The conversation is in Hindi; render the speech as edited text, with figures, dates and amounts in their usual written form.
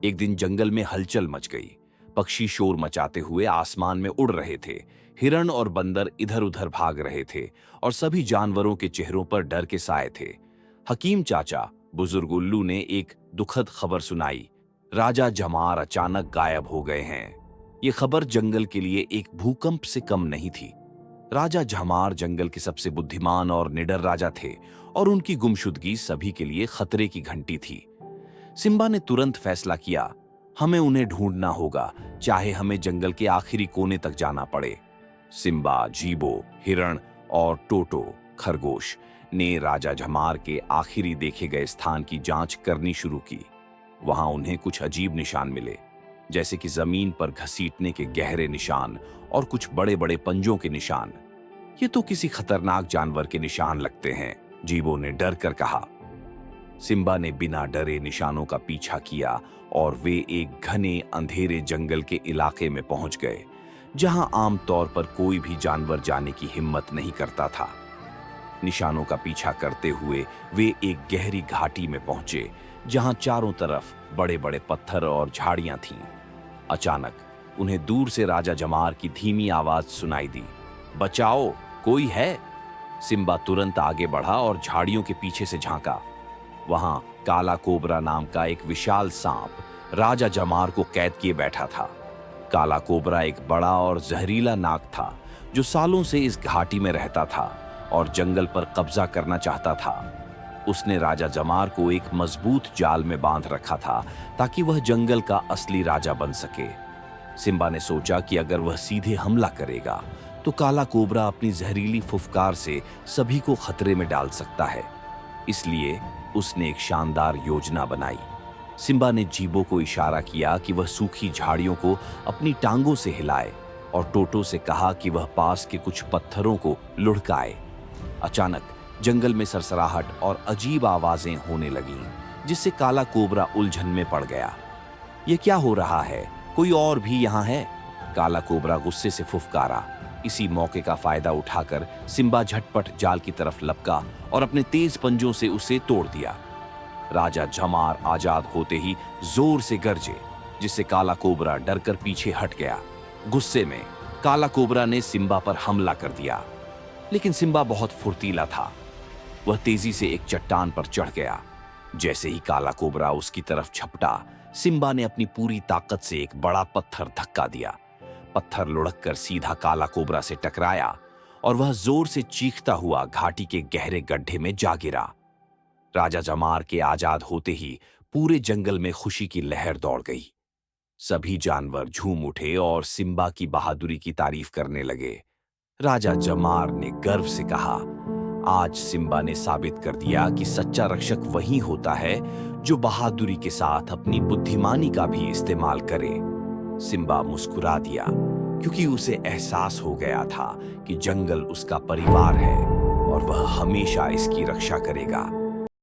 एक दिन जंगल में हलचल मच गई। पक्षी शोर मचाते हुए आसमान में उड़ रहे थे। हिरण और बंदर इधर उधर भाग रहे थे और सभी जानवरों के चेहरों पर डर के साए थे। हकीम चाचा बुजुर्ग उल्लू ने एक दुखद खबर सुनाई। राजा जमार अचानक गायब हो गए हैं। ये खबर जंगल के लिए एक भूकंप से कम नहीं थी। राजा जमार जंगल के सबसे बुद्धिमान और निडर राजा थे और उनकी गुमशुदगी सभी के लिए खतरे की घंटी थी। सिम्बा ने तुरंत फैसला किया, हमें उन्हें ढूंढना होगा, चाहे हमें जंगल के आखिरी कोने तक जाना पड़े। सिम्बा, जीबो, हिरण और टोटो खरगोश ने राजा झमार के आखिरी देखे गए स्थान की जांच करनी शुरू की। वहां उन्हें कुछ अजीब निशान मिले, जैसे कि जमीन पर घसीटने के गहरे निशान और कुछ बड़े बड़े पंजों के निशान। ये तो किसी खतरनाक जानवर के निशान लगते हैं, जीबो ने डर कर कहा। सिम्बा ने बिना डरे निशानों का पीछा किया और वे एक घने अंधेरे जंगल के इलाके में पहुंच गए, जहां आमतौर पर कोई भी जानवर जाने की हिम्मत नहीं करता था। निशानों का पीछा करते हुए वे एक गहरी घाटी में पहुंचे, जहां चारों तरफ बड़े बड़े पत्थर और झाड़ियां थीं। अचानक उन्हें दूर से राजा जमार की धीमी आवाज सुनाई दी, बचाओ, कोई है। सिम्बा तुरंत आगे बढ़ा और झाड़ियों के पीछे से झांका। वहां काला कोबरा नाम का एक विशाल सांप राजा जमार को कैद किए बैठा था। काला कोबरा एक बड़ा और जहरीला नाग था जो सालों से इस घाटी में रहता था और जंगल पर कब्जा करना चाहता था। उसने राजा जमार को एक मजबूत जाल में बांध रखा था ताकि वह जंगल का असली राजा बन सके। सिम्बा ने सोचा कि अगर वह सीधे हमला करेगा तो काला कोबरा अपनी जहरीली फुफकार से सभी को खतरे में डाल सकता है। इसलिए उसने एक शानदार योजना बनाई। सिम्बा ने जीबो को इशारा किया कि वह सूखी झाड़ियों को अपनी टांगों से हिलाए और टोटो से कहा कि वह पास के कुछ पत्थरों को लुढ़काए। अचानक जंगल में सरसराहट और अजीब आवाजें होने लगीं, जिससे काला कोबरा उलझन में पड़ गया। ये क्या हो रहा है? कोई और भी यहाँ है? काला कोबरा गुस्से से फुफकारा। इसी मौके का फायदा उठाकर सिम्बा झटपट जाल की तरफ लपका और अपने तेज पंजों से उसे तोड़ दिया। राजा झमार आजाद होते ही जोर से गरजे, जिससे काला कोबरा डरकर पीछे हट गया। गुस्से में काला कोबरा ने सिम्बा पर हमला कर दिया, लेकिन सिम्बा बहुत फुर्तीला था। वह तेजी से एक चट्टान पर चढ़ गया। जैसे ही काला कोबरा उसकी तरफ झपटा, सिम्बा ने अपनी पूरी ताकत से एक बड़ा पत्थर धक्का दिया। पत्थर लुढ़ककर सीधा काला कोबरा से टकराया और वह जोर से चीखता हुआ घाटी के गहरे गड्ढे में जा गिरा। राजा जमार के आजाद होते ही पूरे जंगल में खुशी की लहर दौड़ गई। सभी जानवर झूम उठे और सिम्बा की बहादुरी की तारीफ करने लगे। राजा जमार ने गर्व से कहा, आज सिम्बा ने साबित कर दिया कि सच्चा रक्षक वही होता है जो बहादुरी के साथ अपनी बुद्धिमानी का भी इस्तेमाल करे। सिम्बा मुस्कुरा दिया, क्योंकि उसे एहसास हो गया था कि जंगल उसका परिवार है और वह हमेशा इसकी रक्षा करेगा।